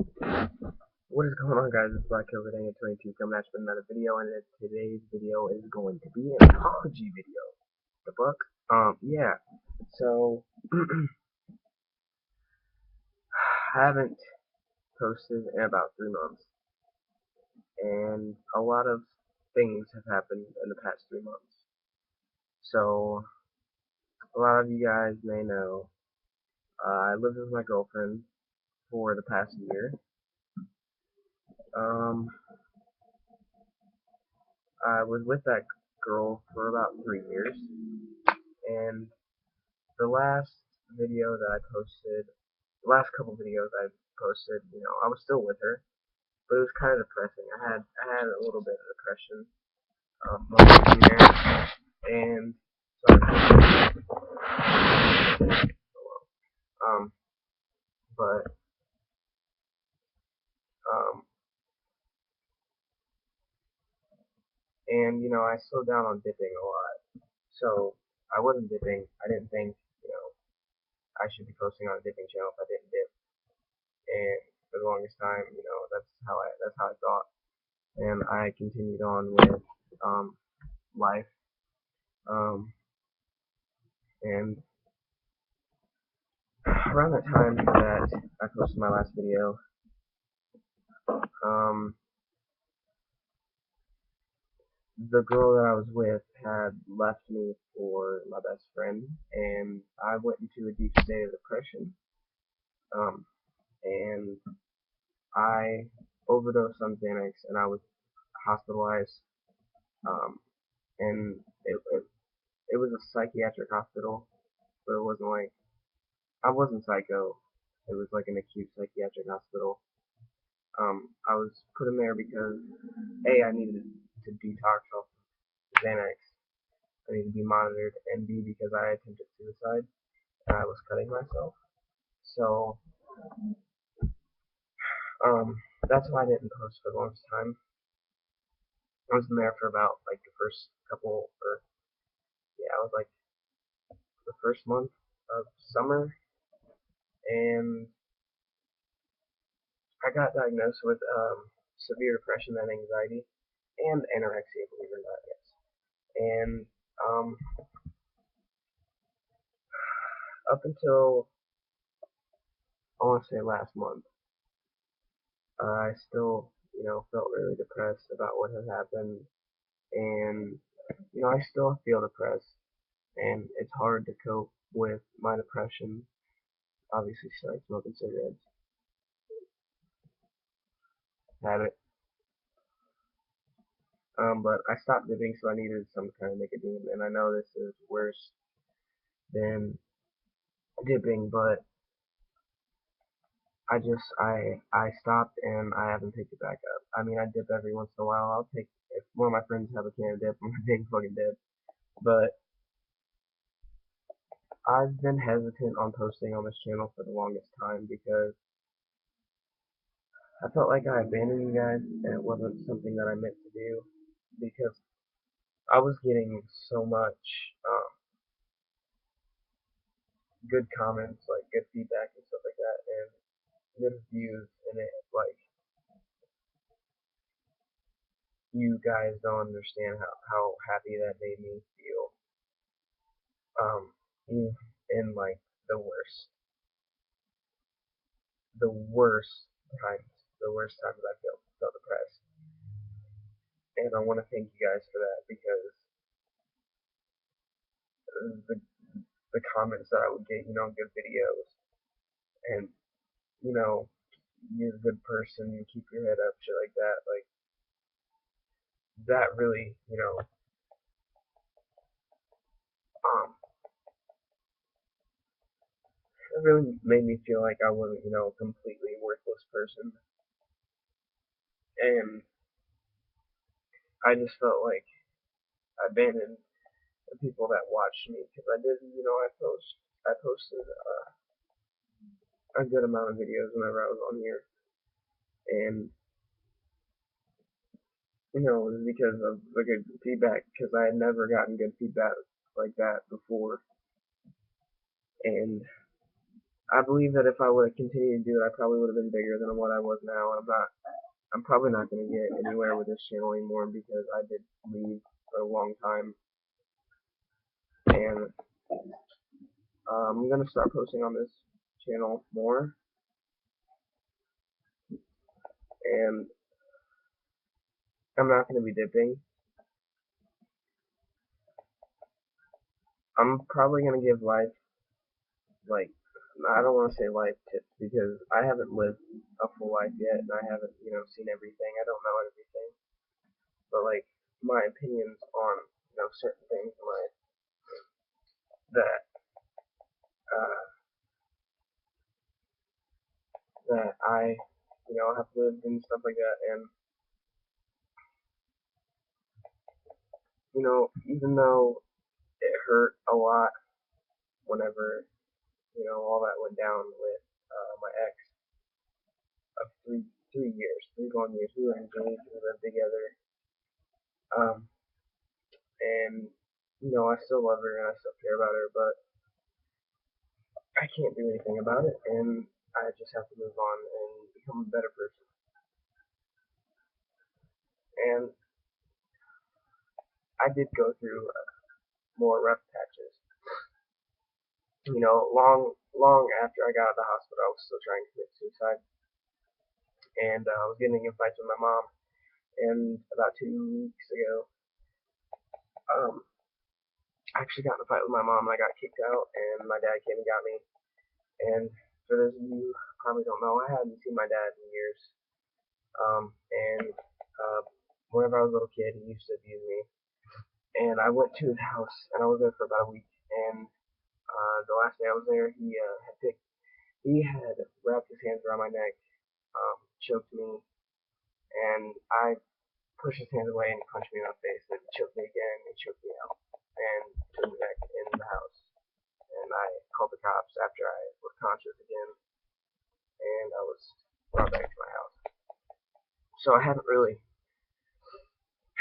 What is going on, guys? It's Black Over 22 coming at you with another video, and today's video is going to be an apology video. The book? Yeah. So, I haven't posted in about 3 months, and a lot of things have happened in the past 3 months. So, a lot of you guys may know, I lived with my girlfriend for the past year. Um, I was with that girl for about 3 years, and the last video that I posted, the last couple videos I posted, I was still with her, but it was kind of depressing. I had a little bit of depression moments in there, and sorry, um, but um, and I slowed down on dipping a lot. So I wasn't dipping. I didn't think I should be posting on a dipping channel if I didn't dip, and for the longest time, that's how I thought, and I continued on with life. Um, and around that time that I posted my last video, um, the girl that I was with had left me for my best friend, and I went into a deep state of depression. And I overdosed on Xanax, and I was hospitalized. Um, and it was a psychiatric hospital, but it wasn't like I wasn't psycho. It was like an acute psychiatric hospital. I was put in there because A, I needed to detox off Xanax. I needed to be monitored, and B, because I attempted suicide and I was cutting myself. So, um, that's why I didn't post for the longest time. I was in there for about like the first couple, or yeah, I was like the first month of summer, and I got diagnosed with severe depression and anxiety and anorexia, believe it or not, yes. And um, up until I want to say last month, I still, felt really depressed about what had happened, and I still feel depressed, and it's hard to cope with my depression. Obviously, started smoking cigarettes, habit. But I stopped dipping, so I needed some kind of nicotine, and I know this is worse than dipping, but I stopped and I haven't picked it back up. I mean, I dip every once in a while. I'll take if one of my friends have a can of dip, I'm gonna take fucking dip. But I've been hesitant on posting on this channel for the longest time because I felt like I abandoned you guys and it wasn't something that I meant to do because I was getting so much good comments, like good feedback and stuff like that, and good views, and it like you guys don't understand how happy that made me feel. Um, in like the worst, the worst times, the worst times I felt depressed, and I want to thank you guys for that because the the comments that I would get, good videos, and you know, you're a good person, you keep your head up, shit like that, like that really, um, it really made me feel like I wasn't, a completely worthless person, and I just felt like I abandoned the people that watched me because I did, I posted a good amount of videos whenever I was on here, and it was because of the good feedback because I had never gotten good feedback like that before, and I believe that if I would have continued to do it, I probably would have been bigger than what I was now. I'm probably not going to get anywhere with this channel anymore because I did leave for a long time, and I'm going to start posting on this channel more, and I'm not going to be dipping. I'm probably going to give life, like, I don't want to say life tips because I haven't lived a full life yet, and I haven't, seen everything. I don't know everything, but like my opinions on, certain things in life that uh, that I, have lived and stuff like that, and even though it hurt a lot whenever, all that went down with my ex of three years, 3 long years. We were engaged, we lived together, um, and I still love her and I still care about her, but I can't do anything about it, and I just have to move on and become a better person. And I did go through more rough patches. Long after I got out of the hospital, I was still trying to commit suicide, and I was getting in fights with my mom. And about 2 weeks ago, um, I actually got in a fight with my mom, and I got kicked out, and my dad came and got me. And for those of you who probably don't know, I hadn't seen my dad in years. And whenever I was a little kid, he used to abuse me. And I went to his house, and I was there for about a week. And the last day I was there, he had wrapped his hands around my neck, choked me, and I pushed his hands away and he punched me in the face. And he choked me again, and he choked me out, and put me back in the house. And I called the cops after I was conscious again, and I was brought back to my house. So I haven't really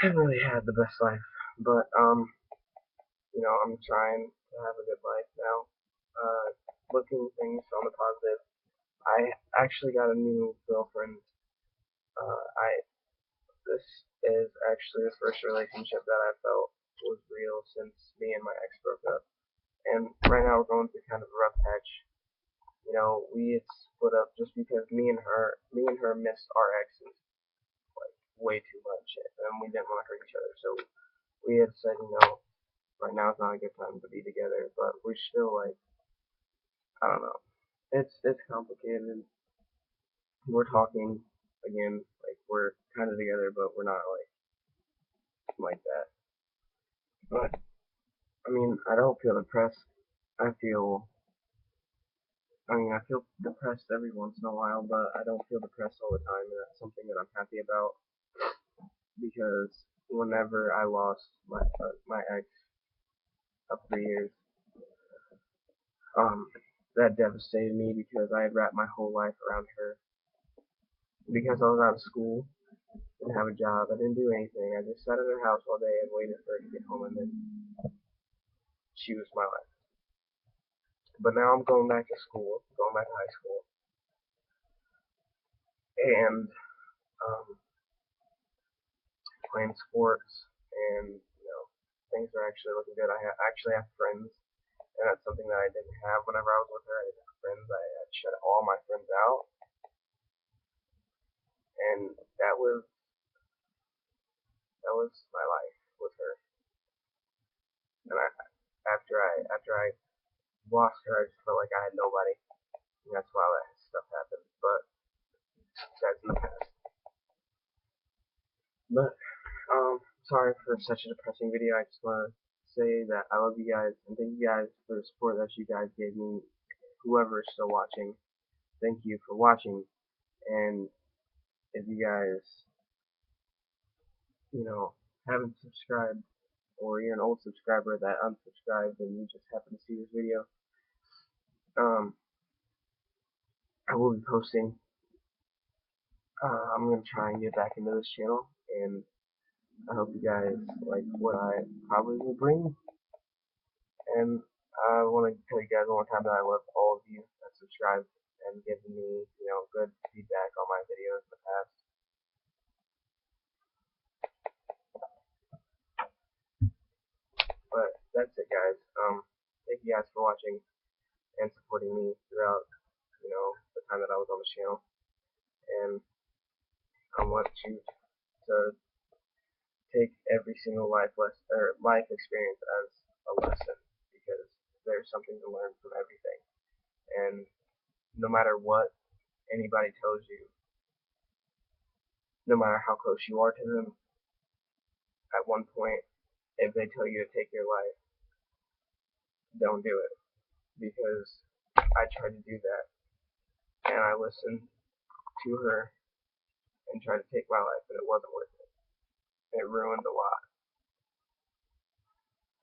had the best life, but I'm trying to have a good life now. Looking things on the positive. I actually got a new girlfriend. I This is actually the first relationship that I felt was real since me and my ex broke up. And right now we're going through kind of a rough patch. We had split up just because me and her missed our exes like way too much, and we didn't want to hurt each other. So we had said, right now is not a good time to be together, but we're still like, I don't know. It's complicated. We're talking again, like we're kind of together, but we're not like that. But I mean, I don't feel depressed. I feel, I feel depressed every once in a while, but I don't feel depressed all the time, and that's something that I'm happy about because whenever I lost my ex of 3 years, um, that devastated me because I had wrapped my whole life around her. Because I was out of school, didn't have a job, I didn't do anything. I just sat in her house all day and waited for her to get home, and then she was my life. But now I'm going back to school, going back to high school, and playing sports, and things are actually looking good. I actually have friends, and that's something that I didn't have whenever I was with her. I didn't have friends. I had shut all my friends out, and that was my life with her. And after I lost her, I just felt like I had nobody, and that's why that stuff happened. But that's in the past. But sorry for such a depressing video. I just want to say that I love you guys and thank you guys for the support that you guys gave me. Whoever is still watching, thank you for watching. And if you guys, haven't subscribed, or you're an old subscriber that unsubscribed and you just happen to see this video, I will be posting. I'm gonna try and get back into this channel, and I hope you guys like what I probably will bring. And I want to tell you guys one more time that I love all of you. That's subscribed and given me, good feedback on my videos in the past. But that's it, guys. Thank you guys for watching and supporting me throughout, the time that I was on the channel. And I want you to take every single life experience as a lesson, because there's something to learn from everything. And no matter what anybody tells you, no matter how close you are to them, at one point, if they tell you to take your life, don't do it. Because I tried to do that, and I listened to her and tried to take my life, and it wasn't worth it. It ruined a lot.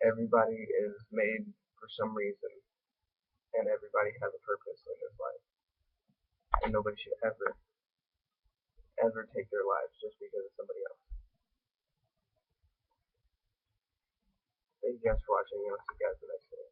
Everybody is made for some reason, and everybody has a purpose in this life. And nobody should ever take their lives just because of somebody else. Thank you guys for watching, and I'll see you guys in the next video.